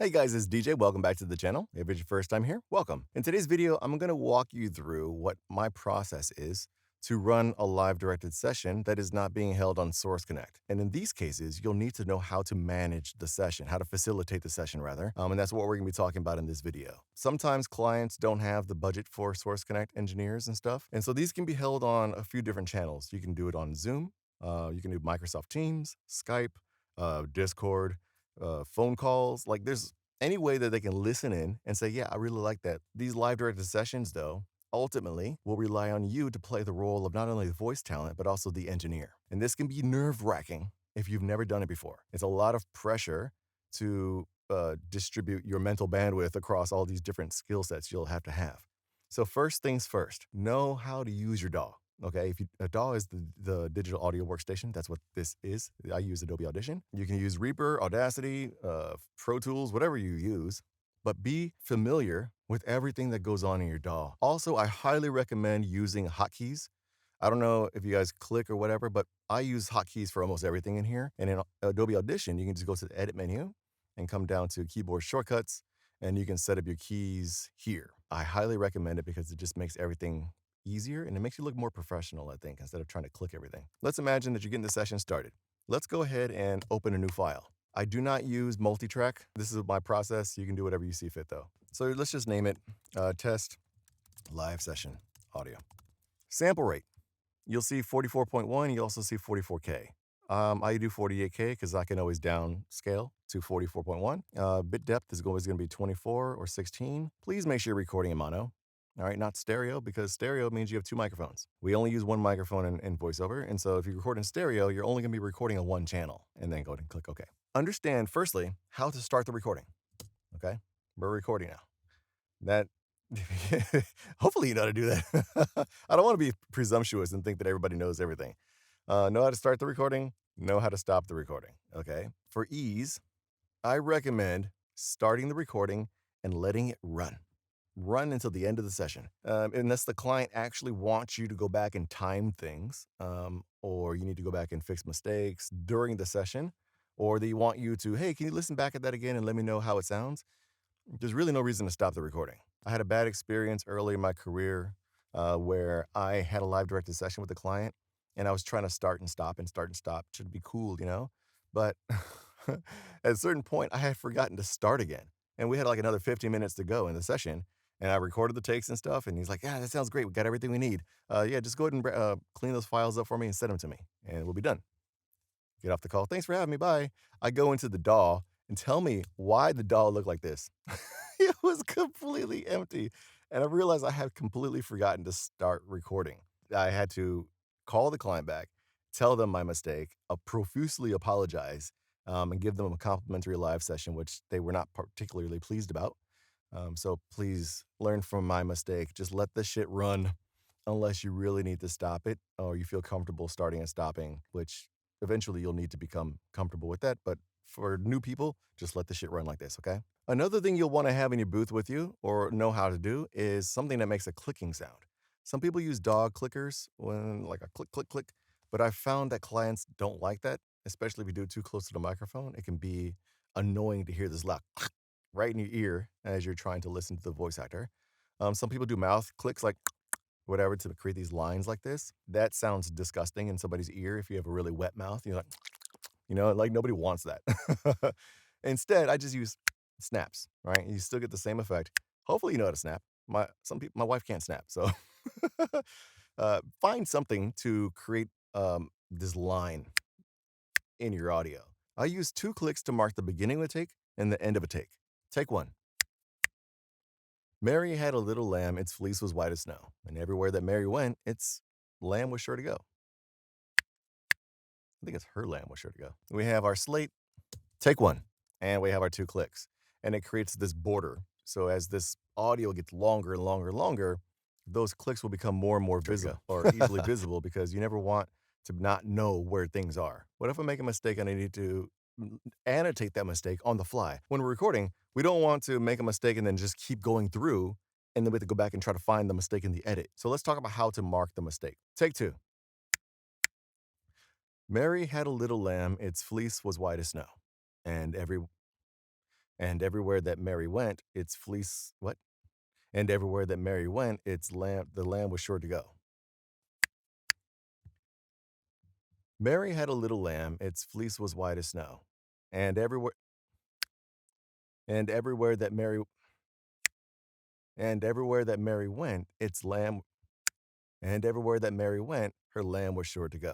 Hey guys, it's DJ. Welcome back to the channel. If it's your first time here, welcome. In today's video, I'm going to walk you through what my process is to run a live directed session that is not being held on Source Connect. And in these cases, you'll need to know how to manage the session, how to facilitate the session rather. And that's what we're going to be talking about in this video. Sometimes clients don't have the budget for Source Connect engineers and stuff. And so these can be held on a few different channels. You can do it on Zoom. You can do Microsoft Teams, Skype, Discord, phone calls. Like there's any way that they can listen in and say, yeah, I really like that. These live directed sessions, though, ultimately will rely on you to play the role of not only the voice talent, but also the engineer. And this can be nerve wracking if you've never done it before. It's a lot of pressure to distribute your mental bandwidth across all these different skill sets you'll have to have. So first things first, know how to use your DAW. Okay, if a DAW is the digital audio workstation, that's what this is. I use Adobe Audition. You can use Reaper, Audacity, Pro Tools, whatever you use, but be familiar with everything that goes on in your DAW. Also, I highly recommend using hotkeys. I don't know if you guys click or whatever, but I use hotkeys for almost everything in here. And in Adobe Audition, you can just go to the edit menu and come down to keyboard shortcuts, and you can set up your keys here. I highly recommend it because it just makes everything easier and it makes you look more professional, I think, instead of trying to click everything. Let's imagine that you're getting the session started. Let's go ahead and open a new file. I do not use multi-track. This is my process. You can do whatever you see fit though. So let's just name it test live session audio. Sample rate. You'll see 44.1. You also see 44K. I do 48K because I can always downscale to 44.1. Bit depth is always going to be 24 or 16. Please make sure you're recording in mono. All right, not stereo, because stereo means you have two microphones. We only use one microphone in VoiceOver, and so if you record in stereo, you're only going to be recording on one channel, and then go ahead and click OK. Understand, firstly, how to start the recording. Okay, we're recording now. That hopefully you know how to do that. I don't want to be presumptuous and think that everybody knows everything. Know how to start the recording, know how to stop the recording. Okay, for ease, I recommend starting the recording and letting it run until the end of the session. Unless the client actually wants you to go back and time things, or you need to go back and fix mistakes during the session, or they want you to, hey, can you listen back at that again and let me know how it sounds? There's really no reason to stop the recording. I had a bad experience early in my career where I had a live directed session with a client and I was trying to start and stop and start and stop. Should be cool, you know? But at a certain point, I had forgotten to start again. And we had like another 15 minutes to go in the session. And I recorded the takes and stuff. And he's like, yeah, that sounds great. We got everything we need. Yeah, just go ahead and clean those files up for me and send them to me. And we'll be done. Get off the call. Thanks for having me. Bye. I go into the DAW and tell me why the DAW looked like this. It was completely empty. And I realized I had completely forgotten to start recording. I had to call the client back, tell them my mistake, profusely apologize, and give them a complimentary live session, which they were not particularly pleased about. So please learn from my mistake. Just let this shit run unless you really need to stop it or you feel comfortable starting and stopping, which eventually you'll need to become comfortable with that. But for new people, just let the shit run like this, okay? Another thing you'll want to have in your booth with you or know how to do is something that makes a clicking sound. Some people use dog clickers when like a click, click, click, but I've found that clients don't like that, especially if you do it too close to the microphone. It can be annoying to hear this loud right in your ear as you're trying to listen to the voice actor. Some people do mouth clicks like whatever to create these lines like this. That sounds disgusting in somebody's ear if you have a really wet mouth. You're like, like nobody wants that. Instead, I just use snaps, right? You still get the same effect. Hopefully you know how to snap. My wife can't snap, so find something to create this line in your audio. I use 2 clicks to mark the beginning of a take and the end of a take. Take 1. Mary had a little lamb, its fleece was white as snow, and everywhere that Mary went, its lamb was sure to go. I think it's her lamb was sure to go. We have our slate, take 1, and we have our 2 clicks, and it creates this border. So as this audio gets longer and longer and longer, those clicks will become more and more visible or easily visible because you never want to not know where things are. What if I make a mistake and I need to annotate that mistake on the fly? When we're recording, we don't want to make a mistake and then just keep going through and then we have to go back and try to find the mistake in the edit. So let's talk about how to mark the mistake. Take 2. Mary had a little lamb, its fleece was white as snow, and And everywhere that Mary went, its fleece, what? And everywhere that Mary went, the lamb was sure to go. Mary had a little lamb, its fleece was white as snow. And everywhere and everywhere that Mary and everywhere that Mary went, its lamb and everywhere that Mary went, her lamb was sure to go.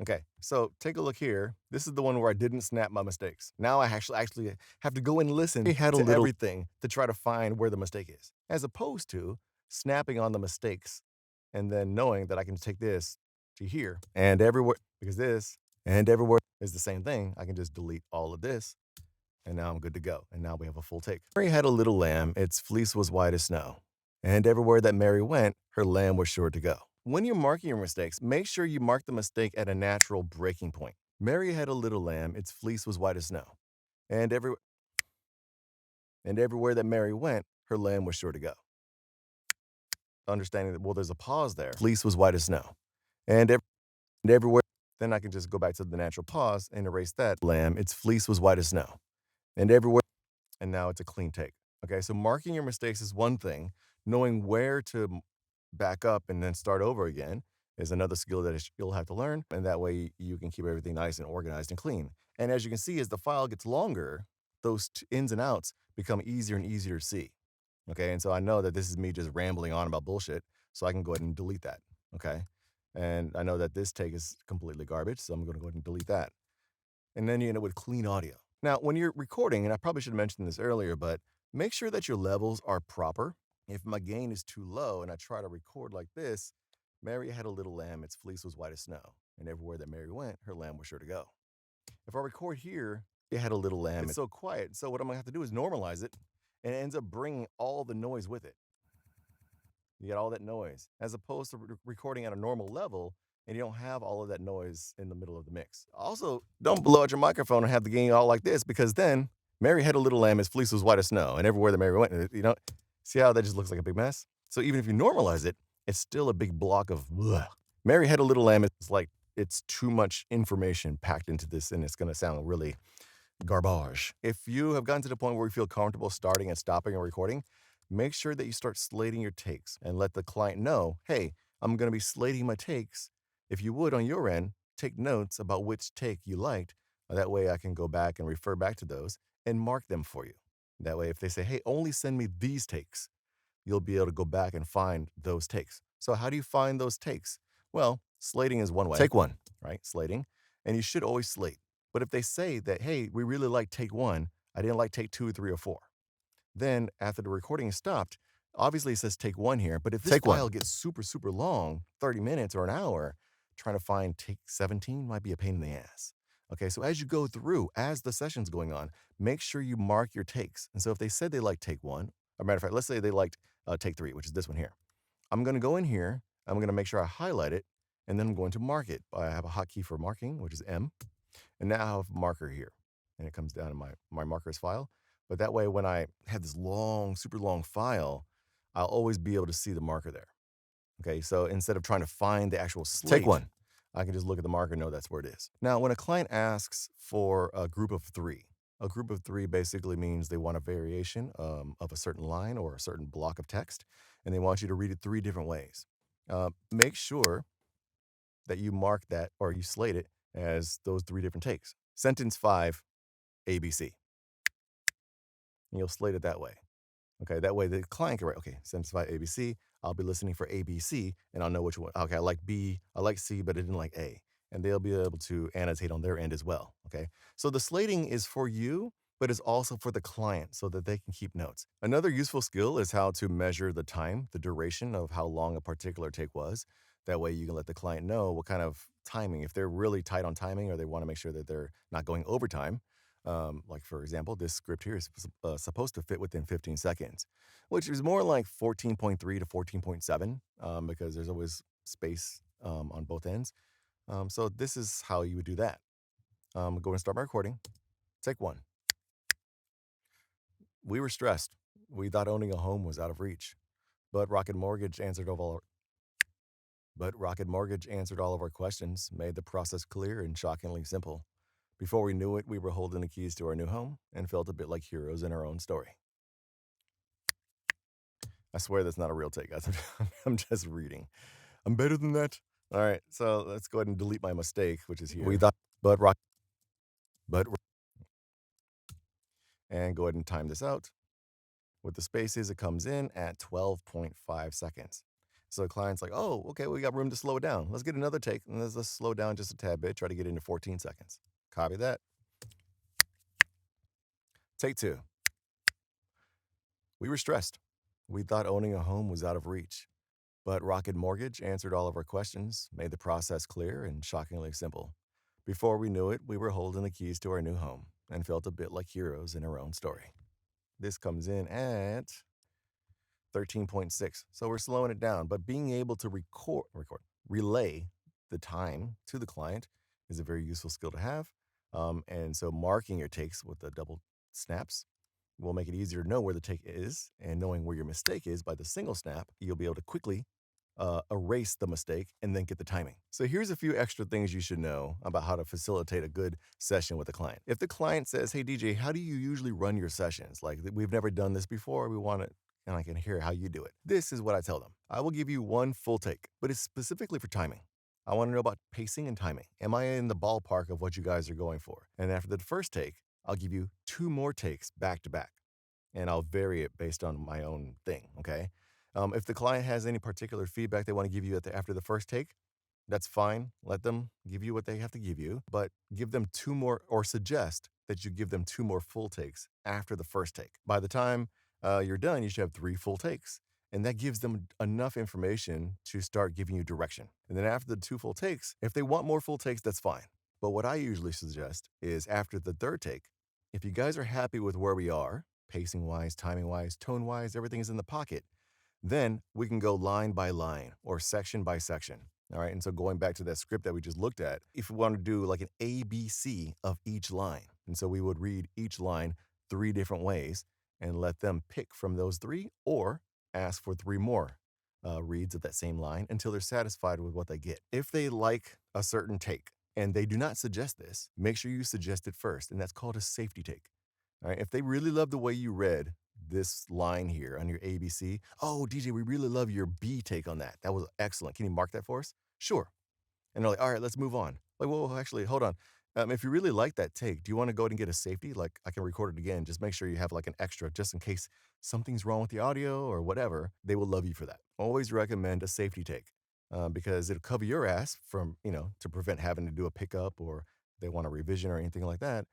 Okay, so take a look here. This is the one where I didn't snap my mistakes. Now I actually have to go and listen to everything to try to find where the mistake is, as opposed to snapping on the mistakes and then knowing that I can take this to here and everywhere, because this and everywhere is the same thing. I can just delete all of this, and now I'm good to go. And now we have a full take. Mary had a little lamb, its fleece was white as snow. And everywhere that Mary went, her lamb was sure to go. When you're marking your mistakes, make sure you mark the mistake at a natural breaking point. Mary had a little lamb, its fleece was white as snow. And everywhere that Mary went, her lamb was sure to go. Understanding that, well, there's a pause there. Fleece was white as snow. And everywhere, then I can just go back to the natural pause and erase that. Lamb, its fleece was white as snow. And everywhere, and now it's a clean take. Okay, so marking your mistakes is one thing. Knowing where to back up and then start over again is another skill that you'll have to learn. And that way you can keep everything nice and organized and clean. And as you can see, as the file gets longer, those ins and outs become easier and easier to see. Okay, and so I know that this is me just rambling on about bullshit, so I can go ahead and delete that. Okay, and I know that this take is completely garbage, so I'm going to go ahead and delete that. And then you end up with clean audio. Now, when you're recording, and I probably should have mentioned this earlier, but make sure that your levels are proper. If my gain is too low and I try to record like this, Mary had a little lamb, its fleece was white as snow, and everywhere that Mary went, her lamb was sure to go. If I record here, it had a little lamb, it's so quiet, so what I'm gonna have to do is normalize it, and it ends up bringing all the noise with it. You get all that noise, as opposed to recording at a normal level, and you don't have all of that noise in the middle of the mix. Also, don't blow out your microphone and have the gain all like this, because then Mary had a little lamb, his fleece was white as snow, and everywhere that Mary went, see how that just looks like a big mess? So even if you normalize it, it's still a big block of bleh. Mary had a little lamb, it's like it's too much information packed into this, and it's gonna sound really garbage. If you have gotten to the point where you feel comfortable starting and stopping a recording, make sure that you start slating your takes and let the client know, hey, I'm going to be slating my takes. If you would, on your end, take notes about which take you liked. That way I can go back and refer back to those and mark them for you. That way, if they say, hey, only send me these takes, you'll be able to go back and find those takes. So how do you find those takes? Well, slating is one way. Take one, right? Slating. And you should always slate. But if they say that, hey, we really like take one, I didn't like take 2, 3, or 4. Then after the recording is stopped, obviously it says take one here, but if this file gets super, super long, 30 minutes or an hour, trying to find take 17 might be a pain in the ass. Okay, so as you go through, as the session's going on, make sure you mark your takes. And so if they said they like take one, or matter of fact, let's say they liked take 3, which is this one here. I'm going to go in here, I'm going to make sure I highlight it, and then I'm going to mark it. I have a hotkey for marking, which is M. And now I have a marker here, and it comes down in my markers file. But that way, when I have this long, super long file, I'll always be able to see the marker there. Okay, so instead of trying to find the actual slate, take one. I can just look at the marker and know that's where it is. Now, when a client asks for a group of 3 basically means they want a variation of a certain line or a certain block of text, and they want you to read it 3 different ways. Make sure that you mark that or you slate it as those 3 different takes. Sentence 5, ABC. And you'll slate it that way. Okay, that way the client can write, okay, sentence 5, ABC. I'll be listening for ABC, and I'll know which one. Okay, I like B, I like C, but I didn't like A. And they'll be able to annotate on their end as well, okay? So the slating is for you, but it's also for the client so that they can keep notes. Another useful skill is how to measure the time, the duration of how long a particular take was. That way you can let the client know what kind of timing, if they're really tight on timing or they want to make sure that they're not going overtime. Like, for example, this script here is supposed to fit within 15 seconds, which is more like 14.3 to 14.7 because there's always space on both ends. So this is how you would do that. Go and start my recording. Take 1. We were stressed. We thought owning a home was out of reach, but Rocket Mortgage answered all of our questions, made the process clear and shockingly simple. Before we knew it, we were holding the keys to our new home and felt a bit like heroes in our own story. I swear that's not a real take, guys. I'm just reading. I'm better than that. All right, so let's go ahead and delete my mistake, which is here. We thought, but, and go ahead and time this out. With the spaces, it comes in at 12.5 seconds. So the client's like, oh, okay, we got room to slow it down. Let's get another take, and let's slow down just a tad bit, try to get into 14 seconds. Copy that. Take 2. We were stressed. We thought owning a home was out of reach. But Rocket Mortgage answered all of our questions, made the process clear and shockingly simple. Before we knew it, we were holding the keys to our new home and felt a bit like heroes in our own story. This comes in at 13.6. So we're slowing it down, but being able to relay the time to the client is a very useful skill to have. And so marking your takes with the double snaps will make it easier to know where the take is, and knowing where your mistake is by the single snap, you'll be able to quickly erase the mistake and then get the timing. So here's a few extra things you should know about how to facilitate a good session with a client. If the client says, hey, DJ, how do you usually run your sessions? Like, we've never done this before. We want to, and I can hear how you do it. This is what I tell them. I will give you one full take, but it's specifically for timing. I want to know about pacing and timing. Am I in the ballpark of what you guys are going for? And after the first take, I'll give you 2 more takes back to back, and I'll vary it based on my own thing, okay? If the client has any particular feedback they want to give you after the first take, that's fine. Let them give you what they have to give you, but give them 2 more, or suggest that you give them 2 more full takes after the first take. By the time you're done, you should have 3 full takes, and that gives them enough information to start giving you direction. And then after the 2 full takes, if they want more full takes, that's fine. But what I usually suggest is after the third take, if you guys are happy with where we are, pacing-wise, timing-wise, tone-wise, everything is in the pocket, then we can go line by line or section by section. All right. And so going back to that script that we just looked at, if we want to do like an ABC of each line, and so we would read each line 3 different ways and let them pick from those 3, or ask for 3 more reads of that same line until they're satisfied with what they get. If they like a certain take and they do not suggest this, make sure you suggest it first. And that's called a safety take. All right. If they really love the way you read this line here on your ABC, oh, DJ, we really love your B take on that. That was excellent. Can you mark that for us? Sure. And they're like, all right, let's move on. Like, well, actually, hold on. If you really like that take, do you want to go ahead and get a safety? Like, I can record it again. Just make sure you have like an extra, just in case something's wrong with the audio or whatever. They will love you for that. Always recommend a safety take because it'll cover your ass from, to prevent having to do a pickup, or they want a revision or anything like that.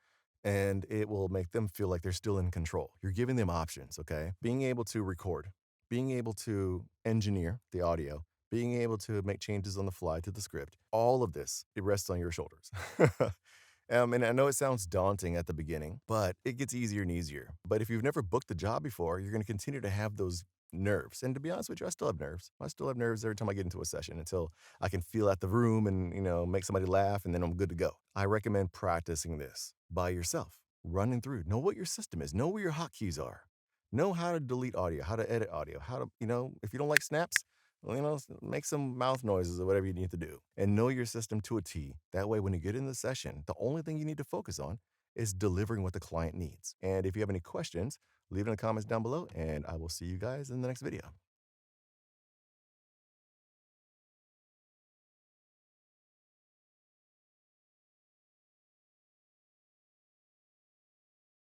And it will make them feel like they're still in control. You're giving them options, okay? Being able to record, being able to engineer the audio, being able to make changes on the fly to the script, all of this, it rests on your shoulders. And I know it sounds daunting at the beginning, but it gets easier and easier. But if you've never booked the job before, you're going to continue to have those nerves. And to be honest with you, I still have nerves. I still have nerves every time I get into a session until I can feel out the room and, make somebody laugh, and then I'm good to go. I recommend practicing this by yourself, running through. Know what your system is. Know where your hotkeys are. Know how to delete audio, how to edit audio, how to, if you don't like snaps, well, make some mouth noises or whatever you need to do, and know your system to a T. That way, when you get in the session, the only thing you need to focus on is delivering what the client needs. And if you have any questions, leave it in the comments down below, and I will see you guys in the next video.